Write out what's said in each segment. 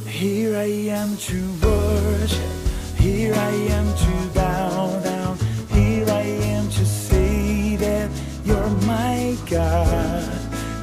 Here I am to worship, here I am to bow down, here I am to say that you're my God.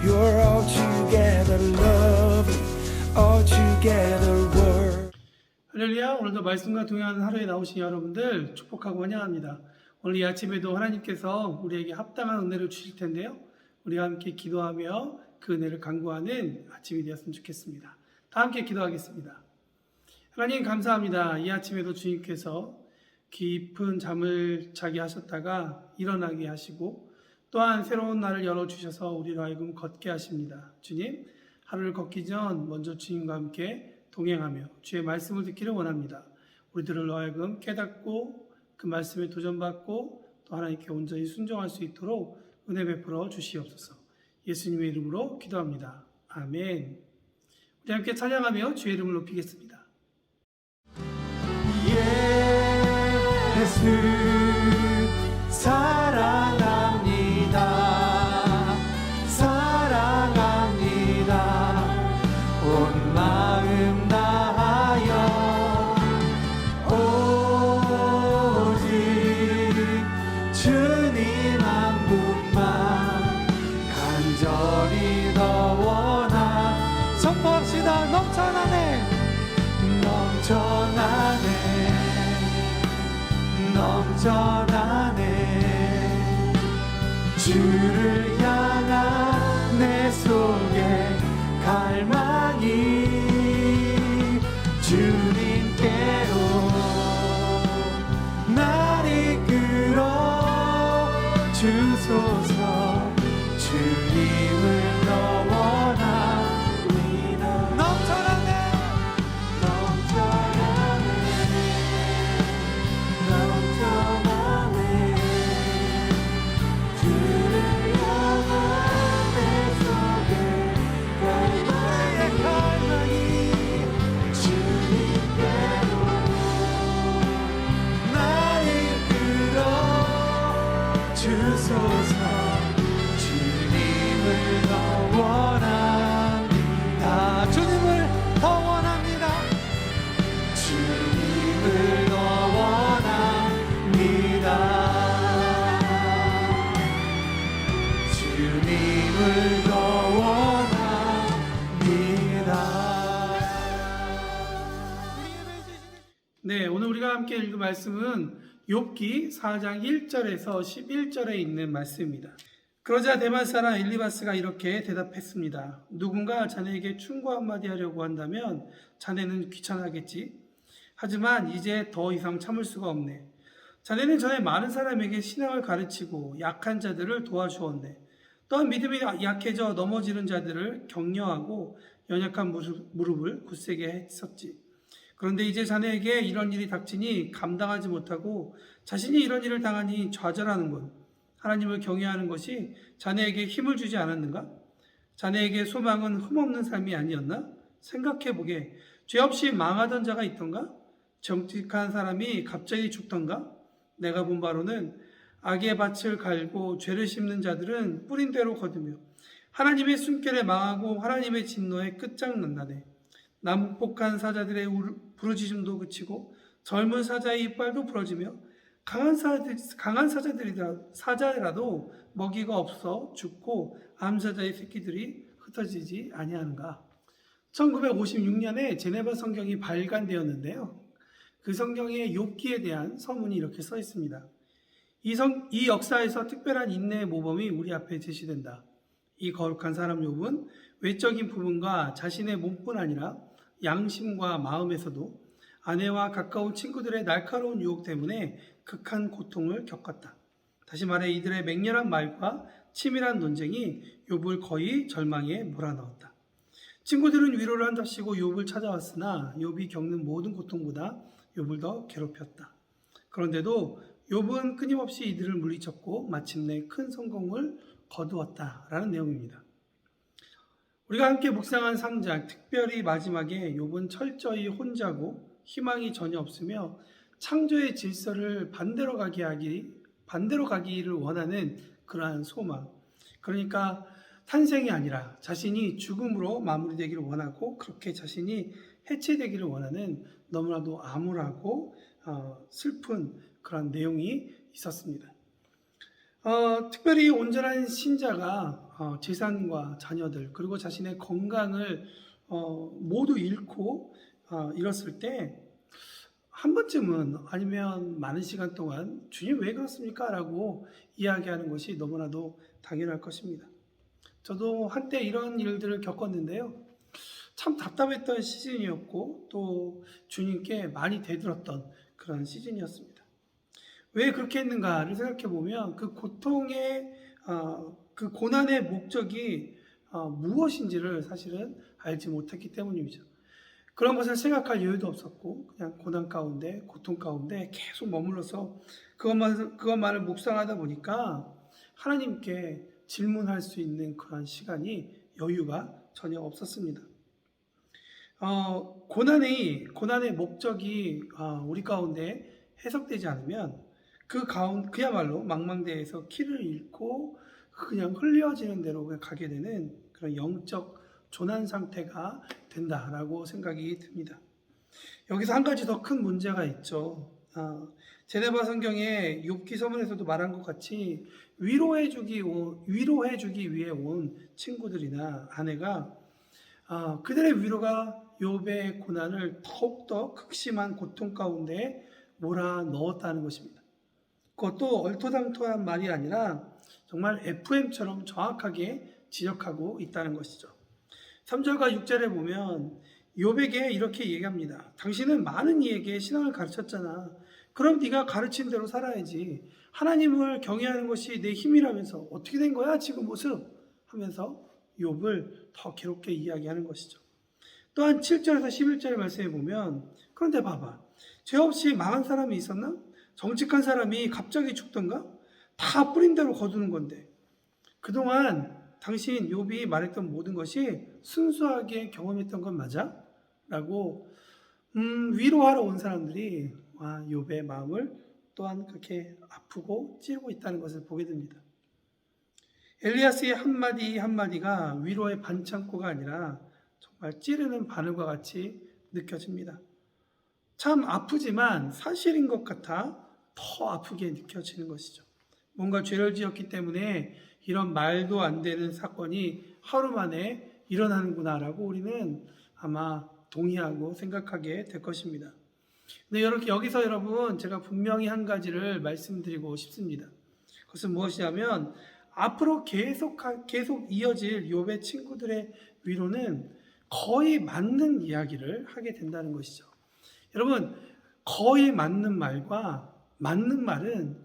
You're altogether lovely, altogether worthy. 할렐루야. 오늘도 말씀과 동행하는 하루에 나오신 여러분들 축복하고 환영합니다. 오늘 이 아침에도 하나님께서 우리에게 합당한 은혜를 주실 텐데요, 우리가 함께 기도하며 그 은혜를 간구하는 아침이 되었으면 좋겠습니다. 다 함께 기도하겠습니다. 하나님 감사합니다. 이 아침에도 주님께서 깊은 잠을 자게 하셨다가 일어나게 하시고 또한 새로운 날을 열어주셔서 우리로 하여금 걷게 하십니다. 주님, 하루를 걷기 전 먼저 주님과 함께 동행하며 주의 말씀을 듣기를 원합니다. 우리들을 하여금 깨닫고 그 말씀에 도전받고 또 하나님께 온전히 순종할 수 있도록 은혜 베풀어 주시옵소서. 예수님의 이름으로 기도합니다. 아멘. 우리 함께 찬양하며 주의 이름을 높이겠습니다. 예수 사랑합니다. 사랑합니다. 온 마음 다하여 오직 주님 한 분만 간절히 더 원하. 선포합시다. 넘쳐나네, 넘쳐나네, 넘쳐나네. 주를 향한 내 속에 갈망이 주님께로 날 이끌어 주소서. 주님을 더 원합니다. 넘쳐나네, 넘쳐나네, 넘쳐나네. 주를 향한 내 속에 갈망이 주님께로 날 이끌어 주소서. 주님을 더 원합니다. 주님을 더 원합니다. 주님을 더 원합니다. 주님을 더 원합니다. 네, 오늘 우리가 함께 읽은 말씀은 욥기 4장 1절에서 11절에 있는 말씀입니다. 그러자 데만 사람 엘리바스가 이렇게 대답했습니다. 누군가 자네에게 충고 한마디 하려고 한다면 자네는 귀찮아하겠지. 하지만 이제 더 이상 참을 수가 없네. 자네는 전에 많은 사람에게 신앙을 가르치고 약한 자들을 도와주었네. 또한 믿음이 약해져 넘어지는 자들을 격려하고 연약한 무릎을 굳세게 했었지. 그런데 이제 자네에게 이런 일이 닥치니 감당하지 못하고 자신이 이런 일을 당하니 좌절하는군. 하나님을 경외하는 것이 자네에게 힘을 주지 않았는가? 자네에게 소망은 흠없는 삶이 아니었나? 생각해보게. 죄 없이 망하던 자가 있던가? 정직한 사람이 갑자기 죽던가? 내가 본 바로는 악의 밭을 갈고 죄를 심는 자들은 뿌린 대로 거두며 하나님의 숨결에 망하고 하나님의 진노에 끝장난다네. 난폭한 사자들의 부르짖음도 그치고 젊은 사자의 이빨도 부러지며 강한 사자라도 먹이가 없어 죽고 암사자의 새끼들이 흩어지지 아니하는가. 1956년에 제네바 성경이 발간되었는데요, 그 성경의 욥기에 대한 서문이 이렇게 써 있습니다. 이 역사에서 특별한 인내의 모범이 우리 앞에 제시된다. 이 거룩한 사람 욥은 외적인 부분과 자신의 몸뿐 아니라 양심과 마음에서도 아내와 가까운 친구들의 날카로운 유혹 때문에 극한 고통을 겪었다. 다시 말해 이들의 맹렬한 말과 치밀한 논쟁이 욥을 거의 절망에 몰아넣었다. 친구들은 위로를 한답시고 욥을 찾아왔으나 욥이 겪는 모든 고통보다 욥을 더 괴롭혔다. 그런데도 욥은 끊임없이 이들을 물리쳤고 마침내 큰 성공을 거두었다라는 내용입니다. 우리가 함께 묵상한 3장, 특별히 마지막에 욥은 철저히 혼자고 희망이 전혀 없으며 창조의 질서를 반대로 가기를 원하는 그러한 소망, 그러니까 탄생이 아니라 자신이 죽음으로 마무리되기를 원하고 그렇게 자신이 해체되기를 원하는 너무나도 암울하고 슬픈 그런 내용이 있었습니다. 특별히 온전한 신자가 재산과 자녀들 그리고 자신의 건강을 모두 잃고 잃었을 때 한 번쯤은 아니면 많은 시간 동안 주님 왜 그렇습니까? 라고 이야기하는 것이 너무나도 당연할 것입니다. 저도 한때 이런 일들을 겪었는데요. 참 답답했던 시즌이었고 또 주님께 많이 대들었던 그런 시즌이었습니다. 왜 그렇게 했는가를 생각해 보면 그 고통의 그 고난의 목적이 무엇인지를 사실은 알지 못했기 때문이죠. 그런 것을 생각할 여유도 없었고 그냥 고난 가운데 고통 가운데 계속 머물러서 그것만을 묵상하다 보니까 하나님께 질문할 수 있는 그런 시간이 여유가 전혀 없었습니다. 고난의 목적이 우리 가운데 해석되지 않으면 그야말로 망망대해에서 키를 잃고 그냥 흘려지는 대로 그냥 가게 되는 그런 영적 조난 상태가 된다라고 생각이 듭니다. 여기서 한 가지 더 큰 문제가 있죠. 제네바 성경에 욥기 서문에서도 말한 것 같이 위로해주기 위해 온 친구들이나 아내가 그들의 위로가 욥의 고난을 더욱더 극심한 고통 가운데 몰아넣었다는 것입니다. 그것도 얼토당토한 말이 아니라 정말 FM처럼 정확하게 지적하고 있다는 것이죠. 3절과 6절에 보면 욥에게 이렇게 얘기합니다. 당신은 많은 이에게 신앙을 가르쳤잖아. 그럼 네가 가르친 대로 살아야지. 하나님을 경외하는 것이 내 힘이라면서 어떻게 된 거야 지금 모습? 하면서 욥을 더 괴롭게 이야기하는 것이죠. 또한 7절에서 11절의 말씀에 보면 그런데 봐봐. 죄 없이 망한 사람이 있었나? 정직한 사람이 갑자기 죽던가? 다 뿌린 대로 거두는 건데 그동안 당신 욥이 말했던 모든 것이 순수하게 경험했던 건 맞아? 라고 위로하러 온 사람들이 욥의 마음을 또한 그렇게 아프고 찌르고 있다는 것을 보게 됩니다. 엘리야스의 한마디 한마디가 위로의 반창고가 아니라 정말 찌르는 바늘과 같이 느껴집니다. 참 아프지만 사실인 것 같아 더 아프게 느껴지는 것이죠. 뭔가 죄를 지었기 때문에 이런 말도 안 되는 사건이 하루 만에 일어나는구나라고 우리는 아마 동의하고 생각하게 될 것입니다. 근데 여기서 여러분 제가 분명히 한 가지를 말씀드리고 싶습니다. 그것은 무엇이냐면 앞으로 계속 이어질 욥의 친구들의 위로는 거의 맞는 이야기를 하게 된다는 것이죠. 여러분 거의 맞는 말과 맞는 말은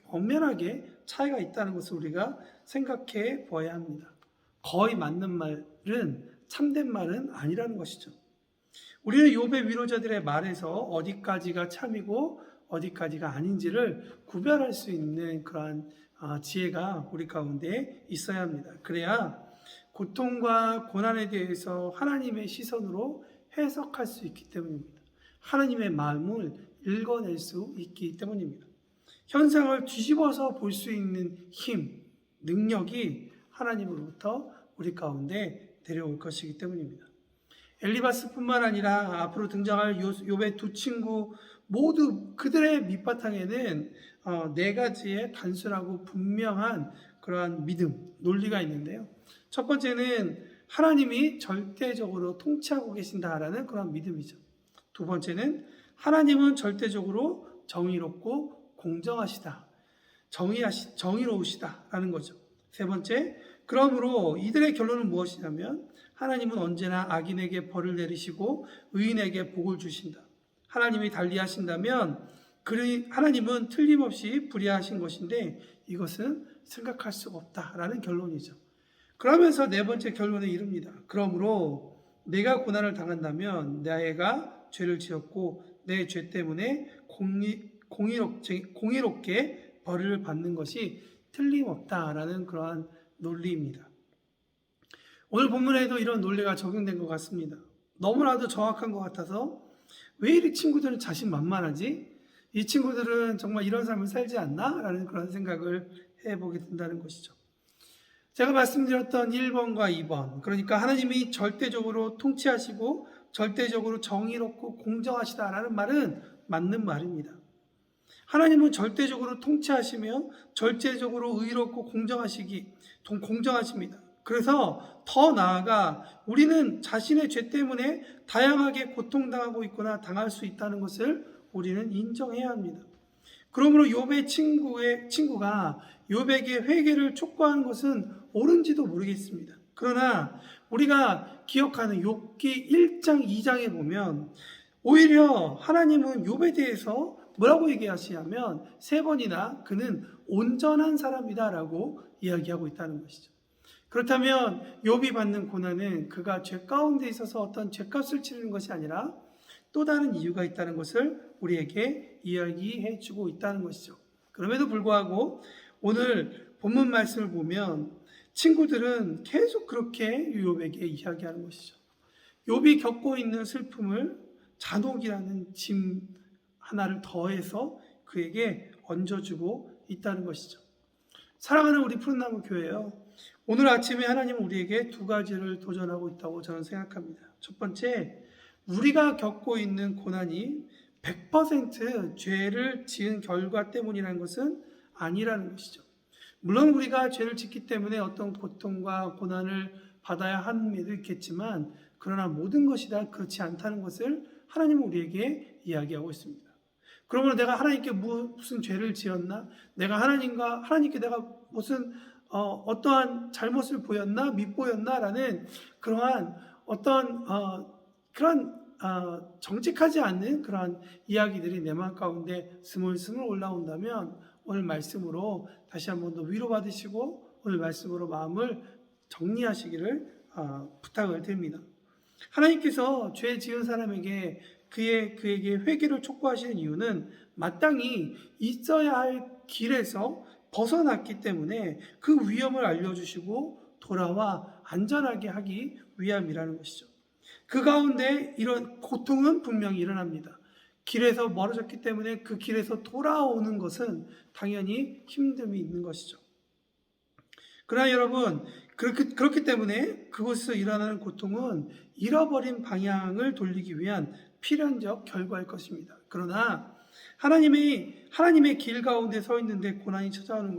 엄연하게 차이가 있다는 것을 우리가 생각해 보아야 합니다. 거의 맞는 말은 참된 말은 아니라는 것이죠. 우리는 욥의 위로자들의 말에서 어디까지가 참이고 어디까지가 아닌지를 구별할 수 있는 그러한 지혜가 우리 가운데 있어야 합니다. 그래야 고통과 고난에 대해서 하나님의 시선으로 해석할 수 있기 때문입니다. 하나님의 마음을 읽어낼 수 있기 때문입니다. 현상을 뒤집어서 볼 수 있는 힘, 능력이 하나님으로부터 우리 가운데 내려올 것이기 때문입니다. 엘리바스뿐만 아니라 앞으로 등장할 욥의 두 친구 모두 그들의 밑바탕에는 네 가지의 단순하고 분명한 그러한 믿음, 논리가 있는데요. 첫 번째는 하나님이 절대적으로 통치하고 계신다라는 그런 믿음이죠. 두 번째는 하나님은 절대적으로 정의롭고 공정하시다, 정의로우시다라는 거죠. 세 번째, 그러므로 이들의 결론은 무엇이냐면 하나님은 언제나 악인에게 벌을 내리시고 의인에게 복을 주신다. 하나님이 달리하신다면 하나님은 틀림없이 불의하신 것인데 이것은 생각할 수가 없다라는 결론이죠. 그러면서 네 번째 결론에 이릅니다. 그러므로 내가 고난을 당한다면 내가 죄를 지었고 내 죄 때문에 공의롭게 벌을 받는 것이 틀림없다라는 그러한 논리입니다. 오늘 본문에도 이런 논리가 적용된 것 같습니다. 너무나도 정확한 것 같아서 왜 이 친구들은 자신만만하지? 이 친구들은 정말 이런 삶을 살지 않나? 라는 그런 생각을 해보게 된다는 것이죠. 제가 말씀드렸던 1번과 2번, 그러니까 하나님이 절대적으로 통치하시고 절대적으로 정의롭고 공정하시다라는 말은 맞는 말입니다. 하나님은 절대적으로 통치하시며 절대적으로 의롭고 공정하십니다. 그래서 더 나아가 우리는 자신의 죄 때문에 다양하게 고통당하고 있거나 당할 수 있다는 것을 우리는 인정해야 합니다. 그러므로 욥의 친구가 욥에게 회개를 촉구하는 것은 옳은지도 모르겠습니다. 그러나 우리가 기억하는 욥기 1장 2장에 보면 오히려 하나님은 욥에 대해서 뭐라고 얘기하시냐면 3번이나 그는 온전한 사람이다 라고 이야기하고 있다는 것이죠. 그렇다면 욥이 받는 고난은 그가 죄 가운데 있어서 어떤 죄값을 치르는 것이 아니라 또 다른 이유가 있다는 것을 우리에게 이야기해 주고 있다는 것이죠. 그럼에도 불구하고 오늘 본문 말씀을 보면 친구들은 계속 그렇게 욥에게 이야기하는 것이죠. 욥이 겪고 있는 슬픔을 잔혹이라는 짐 하나를 더해서 그에게 얹어주고 있다는 것이죠. 사랑하는 우리 푸른나무 교회요, 오늘 아침에 하나님은 우리에게 2가지를 도전하고 있다고 저는 생각합니다. 첫 번째, 우리가 겪고 있는 고난이 100% 죄를 지은 결과 때문이라는 것은 아니라는 것이죠. 물론 우리가 죄를 짓기 때문에 어떤 고통과 고난을 받아야 함에도 있겠지만, 그러나 모든 것이 다 그렇지 않다는 것을 하나님은 우리에게 이야기하고 있습니다. 그러므로 내가 하나님께 무슨 죄를 지었나? 내가 하나님께 내가 무슨 어떠한 잘못을 보였나? 밉보였나? 라는 그러한 어떤 정직하지 않는 그러한 이야기들이 내 마음 가운데 스물스물 올라온다면 오늘 말씀으로 다시 한번 더 위로받으시고 오늘 말씀으로 마음을 정리하시기를 부탁을 드립니다. 하나님께서 죄 지은 사람에게 그에게 회개를 촉구하시는 이유는 마땅히 있어야 할 길에서 벗어났기 때문에 그 위험을 알려주시고 돌아와 안전하게 하기 위함이라는 것이죠. 그 가운데 이런 고통은 분명히 일어납니다. 길에서 멀어졌기 때문에 그 길에서 돌아오는 것은 당연히 힘듦이 있는 것이죠. 그러나 여러분, 그렇기 때문에 그곳에서 일어나는 고통은 잃어버린 방향을 돌리기 위한 필연적 결과일 것입니다. 그러나 하나님의 길 가운데 서 있는데 고난이 찾아오는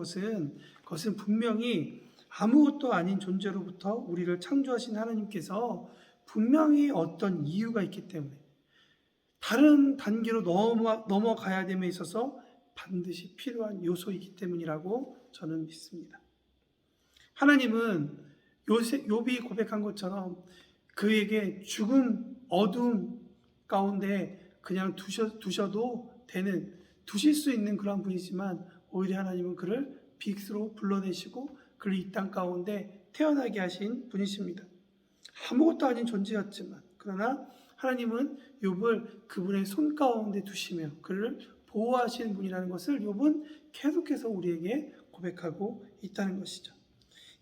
그것은 분명히 아무것도 아닌 존재로부터 우리를 창조하신 하나님께서 분명히 어떤 이유가 있기 때문에 다른 단계로 넘어가야 됨에 있어서 반드시 필요한 요소이기 때문이라고 저는 믿습니다. 하나님은 욥이 고백한 것처럼 그에게 죽음, 어둠 가운데 그냥 두실 수 있는 그런 분이지만 오히려 하나님은 그를 빛으로 불러내시고 그를 이 땅 가운데 태어나게 하신 분이십니다. 아무것도 아닌 존재였지만 그러나 하나님은 욥을 그분의 손 가운데 두시며 그를 보호하시는 분이라는 것을 욥은 계속해서 우리에게 고백하고 있다는 것이죠.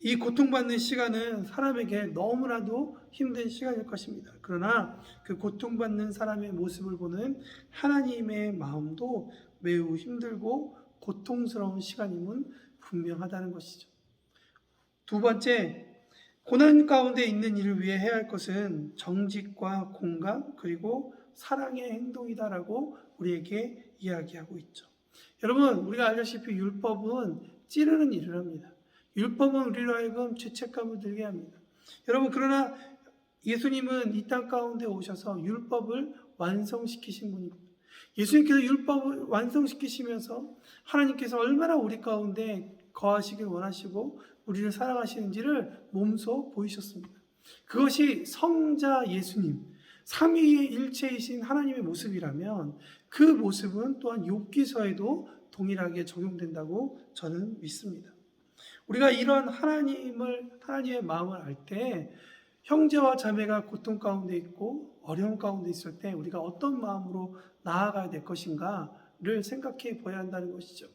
이 고통받는 시간은 사람에게 너무나도 힘든 시간일 것입니다. 그러나 그 고통받는 사람의 모습을 보는 하나님의 마음도 매우 힘들고 고통스러운 시간임은 분명하다는 것이죠. 2번째, 고난 가운데 있는 이를 위해 해야 할 것은 정직과 공감 그리고 사랑의 행동이다라고 우리에게 이야기하고 있죠. 여러분, 우리가 알다시피 율법은 찌르는 일을 합니다. 율법은 우리로 하여금 죄책감을 들게 합니다. 여러분, 그러나 예수님은 이 땅 가운데 오셔서 율법을 완성시키신 분입니다. 예수님께서 율법을 완성시키시면서 하나님께서 얼마나 우리 가운데 거하시길 원하시고 우리를 사랑하시는지를 몸소 보이셨습니다. 그것이 성자 예수님, 삼위의 일체이신 하나님의 모습이라면 그 모습은 또한 욥기서에도 동일하게 적용된다고 저는 믿습니다. 우리가 이런 하나님의 마음을 알 때 형제와 자매가 고통 가운데 있고 어려움 가운데 있을 때 우리가 어떤 마음으로 나아가야 될 것인가를 생각해 보아야 한다는 것이죠.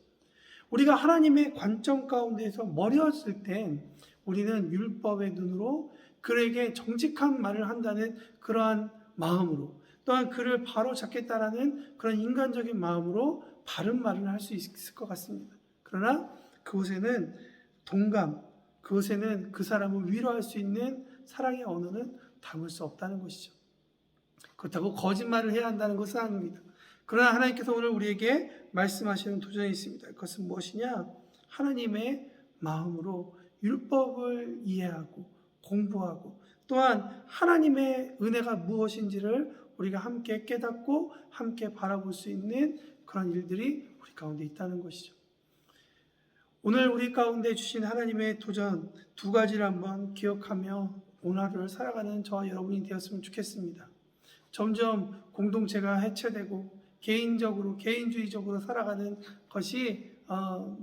우리가 하나님의 관점 가운데서 머리였을 땐 우리는 율법의 눈으로 그에게 정직한 말을 한다는 그러한 마음으로 또한 그를 바로 잡겠다라는 그런 인간적인 마음으로 바른 말을 할 수 있을 것 같습니다. 그러나 그곳에는 동감, 그곳에는 그 사람을 위로할 수 있는 사랑의 언어는 담을 수 없다는 것이죠. 그렇다고 거짓말을 해야 한다는 것은 아닙니다. 그러나 하나님께서 오늘 우리에게 말씀하시는 도전이 있습니다. 그것은 무엇이냐? 하나님의 마음으로 율법을 이해하고 공부하고 또한 하나님의 은혜가 무엇인지를 우리가 함께 깨닫고 함께 바라볼 수 있는 그런 일들이 우리 가운데 있다는 것이죠. 오늘 우리 가운데 주신 하나님의 도전 두 가지를 한번 기억하며 오늘 하루를 살아가는 저와 여러분이 되었으면 좋겠습니다. 점점 공동체가 해체되고 개인주의적으로 살아가는 것이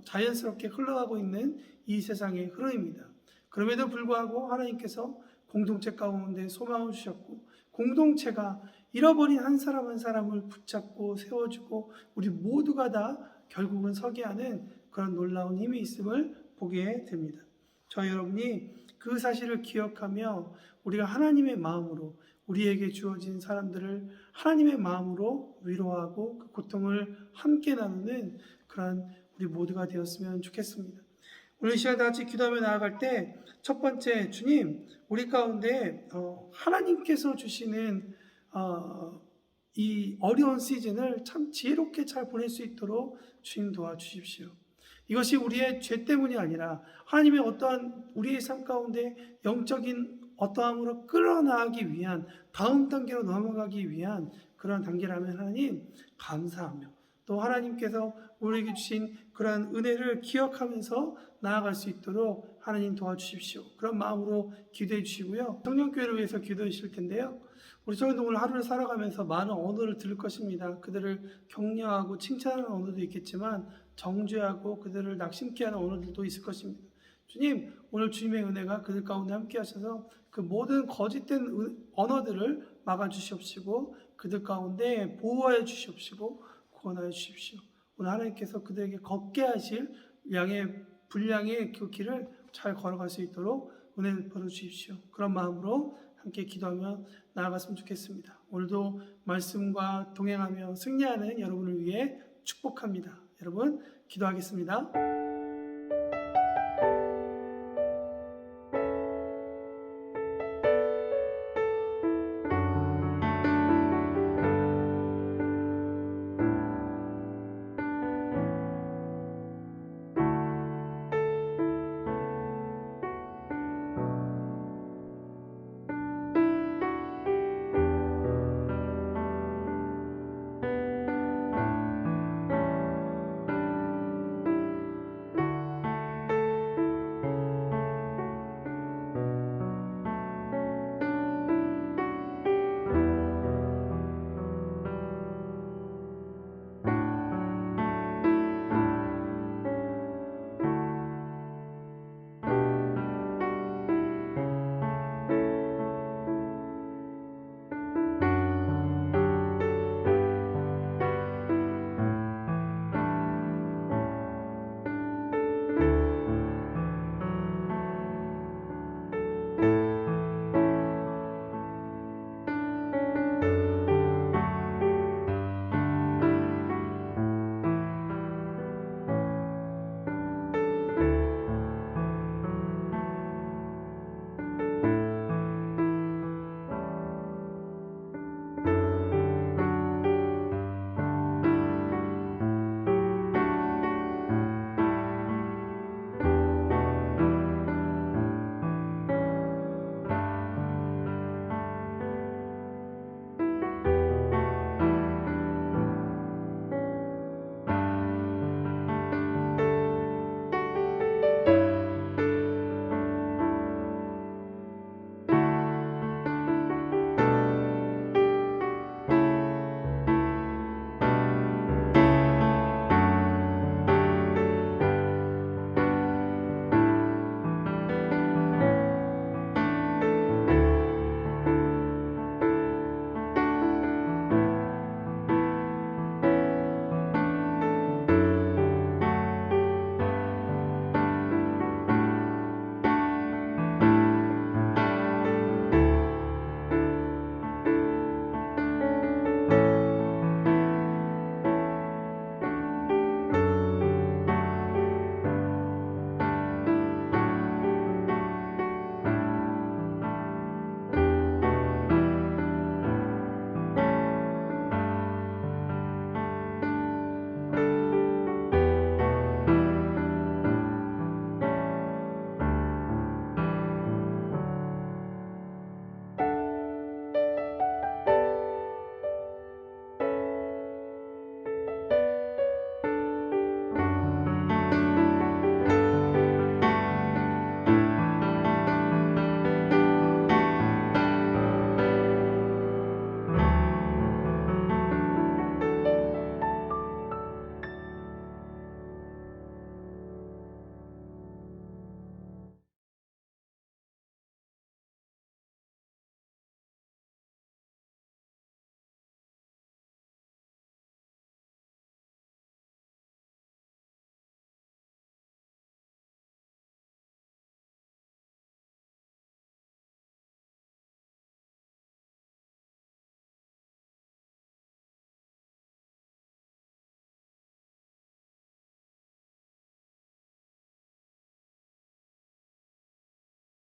자연스럽게 흘러가고 있는 이 세상의 흐름입니다. 그럼에도 불구하고 하나님께서 공동체 가운데 소망을 주셨고 공동체가 잃어버린 한 사람 한 사람을 붙잡고 세워주고 우리 모두가 다 결국은 서게 하는 그런 놀라운 힘이 있음을 보게 됩니다. 저와 여러분이 그 사실을 기억하며 우리가 하나님의 마음으로 우리에게 주어진 사람들을 하나님의 마음으로 위로하고 그 고통을 함께 나누는 그런 우리 모두가 되었으면 좋겠습니다. 오늘 이 시간 다 같이 기도하며 나아갈 때 첫 번째, 주님, 우리 가운데 하나님께서 주시는 이 어려운 시즌을 참 지혜롭게 잘 보낼 수 있도록 주님 도와주십시오. 이것이 우리의 죄 때문이 아니라 하나님의 어떠한 우리의 삶 가운데 영적인 어떠함으로 끌어나가기 위한 다음 단계로 넘어가기 위한 그런 단계라면 하나님 감사하며 또 하나님께서 우리에게 주신 그러한 은혜를 기억하면서 나아갈 수 있도록 하나님 도와주십시오. 그런 마음으로 기도해 주시고요. 청년교회를 위해서 기도해 주실 텐데요. 우리 청년도 오늘 하루를 살아가면서 많은 언어를 들을 것입니다. 그들을 격려하고 칭찬하는 언어도 있겠지만 정죄하고 그들을 낙심케 하는 언어들도 있을 것입니다. 주님, 오늘 주님의 은혜가 그들 가운데 함께 하셔서 그 모든 거짓된 언어들을 막아주시옵시고 그들 가운데 보호하여 주시옵시고 구원하여 주십시오. 오늘 하나님께서 그들에게 걷게 하실 분량의 그 길을 잘 걸어갈 수 있도록 은혜를 베풀어 주십시오. 그런 마음으로 함께 기도하며 나아갔으면 좋겠습니다. 오늘도 말씀과 동행하며 승리하는 여러분을 위해 축복합니다. 여러분 기도하겠습니다.